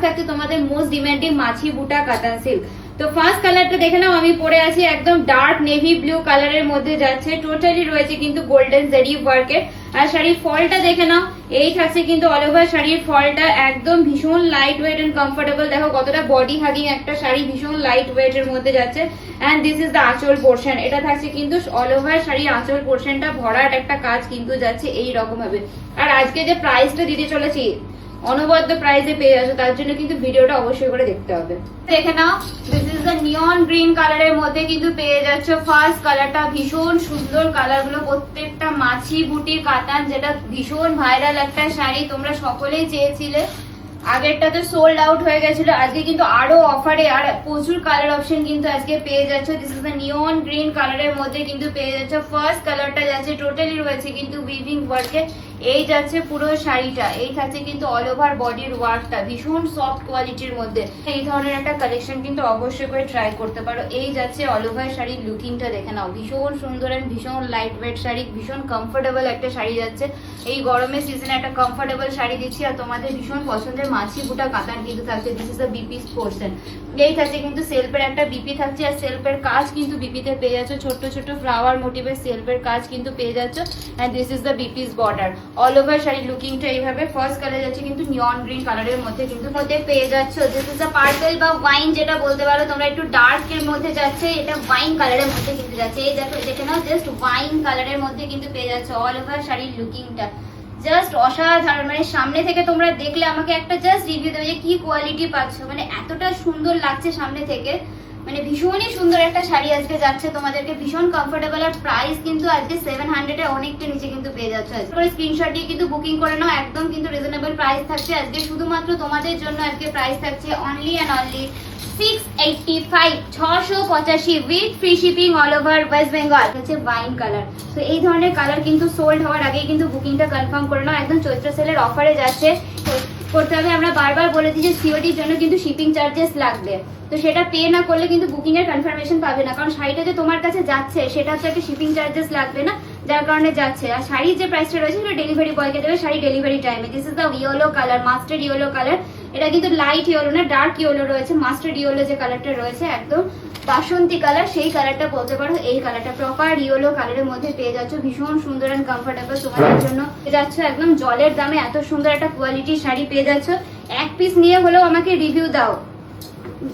থাকছে তোমাদের most demanding মাছি বুটা কাতান সিল্ক। তো ফার্স্ট কালারটা দেখে নাও, আমি পরে আছি একদম ডার্ক নেভি ব্লু কালারের মধ্যে যাচ্ছে, টোটালি রয়েছে কিন্তু গোল্ডেন জেরি ওয়ার্কের। আর শাড়ির ফলটা দেখে নাও, এই থাকছে কিন্তু অল ওভার শাড়ির ফলটা একদম ভীষণ লাইট ওয়েট এন্ড কমফোর্টেবল। দেখো কতটা বডি হাগিং একটা শাড়ি, ভীষণ লাইট ওয়েট এর মধ্যে যাচ্ছে। এন্ড দিস ইজ দ্য আঁচল পোর্শন, এটা থাকছে কিন্তু অল ওভার শাড়ির আঁচল পোর্শনটা ভরাট একটা কাজ কিন্তু যাচ্ছে এই রকম ভাবে। আর আজকে যে প্রাইসটা দিতে চলেছি অনবদ্য প্রাইসে পেয়ে যাচ্ছে, তার জন্য কিন্তু ভিডিওটা অবশ্যই করে দেখতে হবে। দেখে নাও, this is the neon green কালারের মধ্যে কিন্তু পেয়ে যাচ্ছে ফার্স্ট কালারটা। ভীষণ সুন্দর কালার গুলো, প্রত্যেকটা মাছি বুটির কাতান, যেটা ভীষণ ভাইরাল একটা শাড়ি, তোমরা সকলেই চেয়েছিলে। আগেরটা তো সোল্ড আউট হয়ে গেছিল, আজকে কিন্তু আরো অফারে আর প্রচুর কালার অপশন কিন্তু আজকে পেয়ে যাচ্ছে। This is the neon green কালারের মধ্যে কিন্তু পেয়ে যাচ্ছে। ফার্স্ট কালারটা যাচ্ছে টোটালি রয়েছে কিন্তু উইভিং ওয়ার্কে, এই যাচ্ছে পুরো শাড়িটা, এই থাকছে কিন্তু অল ওভার বডির ওয়ার্কটা ভীষণ সফট কোয়ালিটির মধ্যে। এই ধরনের একটা কালেকশন কিন্তু অবশ্যই করে ট্রাই করতে পারো। এই যাচ্ছে অল ওভার শাড়ির লুকিংটা দেখে নাও, ভীষণ সুন্দর এন্ড ভীষণ লাইট ওয়েট শাড়ি, ভীষণ কমফোর্টেবল একটা শাড়ি যাচ্ছে। এই গরমের সিজনে একটা কমফোর্টেবল শাড়ি দিচ্ছি, আর তোমাদের ভীষণ পছন্দের মাছি বুটা কাতান কিন্তু থাকছে। This is the BP portion, এই থাকছে কিন্তু সেলফের একটা বিপি থাকছে, আর সেলফের কাজ কিন্তু বিপিতে পেয়ে যাচ্ছে, ছোট্ট ছোট্ট ফ্লাওয়ার মোটিভের সেলফের কাজ কিন্তু পেয়ে যাচ্ছে। এন্ড দিস ইজ দ্য বিপিস বর্ডার। অল ওভার শাড়ির লুকিংটা এইভাবে। ফার্স্ট কালার যাচ্ছে কিন্তু নিয়ন গ্রিন কালারের মধ্যে কিন্তু পেয়ে যাচ্ছে। দিস ইজ দ্য পার্পল বা ওয়াইন যেটা বলতে পারো তোমরা, একটু ডার্ক এর মধ্যে যাচ্ছে, এটা ওয়াইন কালারের মধ্যে কিন্তু যাচ্ছে। এই দেখো, দেখে নাও, জাস্ট ওয়াইন কালারের মধ্যে কিন্তু পেয়ে যাচ্ছে। অল ওভার শাড়ির লুকিংটা জাস্ট অসাধারণ, মানে সামনে থেকে তোমরা দেখলে আমাকে একটা জাস্ট রিভিউ দেবে যে কি কোয়ালিটি পাচ্ছ, মানে এতটা সুন্দর লাগছে সামনে থেকে, মানে ভীষণই সুন্দর একটা শাড়ি আজকে যাচ্ছে তোমাদেরকে, ভীষণ কমফোর্টেবল। আর প্রাইস কিন্তু আজকে 700 এর অনেকটা নিচে কিন্তু পেয়ে যাচ্ছে। আজকে স্ক্রিনশট দিয়ে কিন্তু বুকিং করে নাও, একদম কিন্তু রিজনেবল প্রাইস থাকছে আজকে, শুধুমাত্র তোমাদের জন্য আজকে প্রাইস থাকছে only and only 685, 685 with free shipping all over West Bengal. হচ্ছে ওয়াইন কালার। তো এই ধরনের কালার কিন্তু সোল্ড হওয়ার আগেই কিন্তু বুকিংটা কনফার্ম করে নাও, একদম চৈত্র সেলের অফারে যাচ্ছে। করতে হবে, আমরা বারবার বলে দিই যে সিওডির জন্য কিন্তু শিপিং চার্জেস লাগবে, তো সেটা পে না করলে কিন্তু বুকিং এর কনফার্মেশন পাবে না, কারণ শাড়িটা যে তোমার কাছে যাচ্ছে সেটা তো একটা শিপিং চার্জেস লাগবে না, যার কারণে যাচ্ছে। আর শাড়ির যে প্রাইসটা রয়েছে সেটা ডেলিভারি বয়কে দেবে শাড়ি ডেলিভারি টাইমে। This is the yellow colour, mustard yellow colour, এটা কিন্তু লাইট ইয়েলো না, ডার্ক ইয়েলো রয়েছে। মাস্টার্ড ইয়েলো যে কালারটা রয়েছে একদম বাসন্তী কালার, সেই কালারটা বলতে পারো। এই কালারটা প্রপার ইয়েলো কালারের মধ্যে পেয়ে যাচ্ছ, ভীষণ সুন্দর এন্ড কমফোর্টেবল তোমাদের জন্য পেয়ে যাচ্ছ। একদম জলের দামে এত সুন্দর একটা কোয়ালিটির শাড়ি পেয়ে যাচ্ছ। এক পিস নিয়ে হলেও আমাকে রিভিউ দাও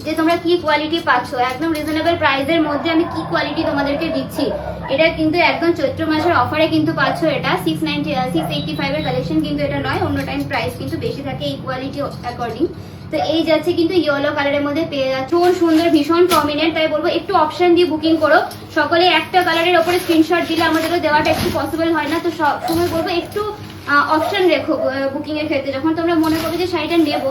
যে তোমরা কি কোয়ালিটি পাচ্ছ, একদম রিজনেবল প্রাইসের মধ্যে আমি কি কোয়ালিটি তোমাদেরকে দিচ্ছি। এটা কিন্তু একদম চৈত্র মাসের অফারে কিন্তু পাচ্ছ। এটা 685 এর কালেকশন কিন্তু এটা নয়, অন্য টাইম প্রাইস কিন্তু বেশি থাকে এই কোয়ালিটি অ্যাকর্ডিং। তো এই যাচ্ছে কিন্তু ইয়েলো কালারের মধ্যে পেয়ে যাচ্ছে, ভীষণ সুন্দর, ভীষণ প্রমিনেন্ট। তাই বলবো একটু অপশন দিয়ে বুকিং করো। সকলে একটা কালারের ওপরে স্ক্রিনশট দিলে আমাদেরও দেওয়াটা একটু পসিবল হয় না, তো সব সময় বলবো একটু অপশন রেখো বুকিং এর ক্ষেত্রে। যখন তোমরা মনে করবে যে শাড়িটা নেবো,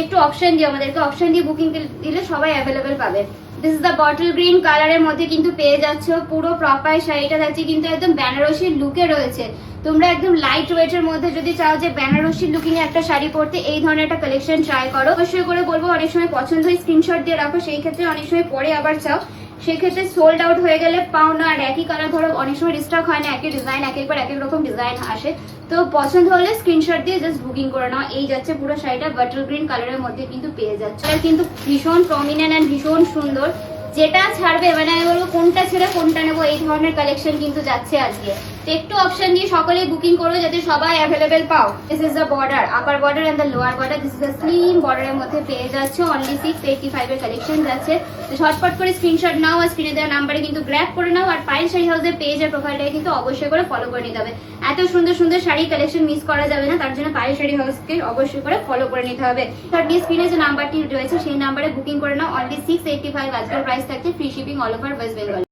একটু অপশন দিও আমাদেরকে, অপশন দিয়ে বুকিং দিলে সবাই অ্যাভেলেবেল পাবে। This is the bottle green কালারের মধ্যে কিন্তু পেয়ে যাচ্ছ পুরো প্রপার শাড়িটা থাকছে কিন্তু একদম বেনারসি লুকে রয়েছে। তোমরা একদম লাইট ওয়েট এর মধ্যে যদি চাও যে বেনারসি লুকিং এ একটা শাড়ি পরতে, এই ধরনের একটা কালেকশন ট্রাই করো। অবশ্যই করে বলবো অনেক সময় পছন্দ হয় স্ক্রিনশট দিয়ে রাখো, সেই ক্ষেত্রে অনেক সময় পরে আবার চাও, সেই ক্ষেত্রে সোল্ড আউট হয়ে গেলে পাও না। আর একই কালার ধরো অনেক সময় রিস্টক হয় না, একই ডিজাইন একের পর এক রকম ডিজাইন আসে, তো পছন্দ হলে স্ক্রিনশট দিয়ে জাস্ট বুকিং করে নাও। এই যাচ্ছে পুরো শাড়িটা বটল গ্রিন কালারের মধ্যে কিন্তু পেয়ে যাচ্ছে, আর কিন্তু ভীষণ প্রমিনেন্ট এন্ড ভীষণ সুন্দর। যেটা ছাড়বে মানে আমি বলবো কোনটা ছেড়ে কোনটা নেবো, এই ধরনের কালেকশন কিন্তু যাচ্ছে আজকে। তো একটু অপশন দিয়ে সকলেই বুকিং করো যাতে সবাই অ্যাভেলেবেল পাও। This is the border, upper border and the lower border. This is the slim বর্ডারের মধ্যে পেয়ে যাচ্ছে, অনলি 685 এর কালেকশন যাচ্ছে। তো ঝটপট করে স্ক্রিনশট নাও, আর স্ক্রিনে দেওয়া নাম্বারে কিন্তু গ্র্যাব করে নাও। আর পায়েল শাড়ি হাউসের পেজ আর প্রোফাইলটাকে কিন্তু অবশ্যই করে ফলো করে নিতে হবে। এত সুন্দর সুন্দর শাড়ি কালেকশন মিস করা যাবে না, তার জন্য পায়েল শাড়ি হাউসকে অবশ্যই করে ফলো করে নিতে হবে। তার স্ক্রিনে যে নাম্বারটি রয়েছে সেই নাম্বারে বুকিং করে নাও, অনলি 685 আজকের প্রাইস থাকছে, free shipping all over West Bengal.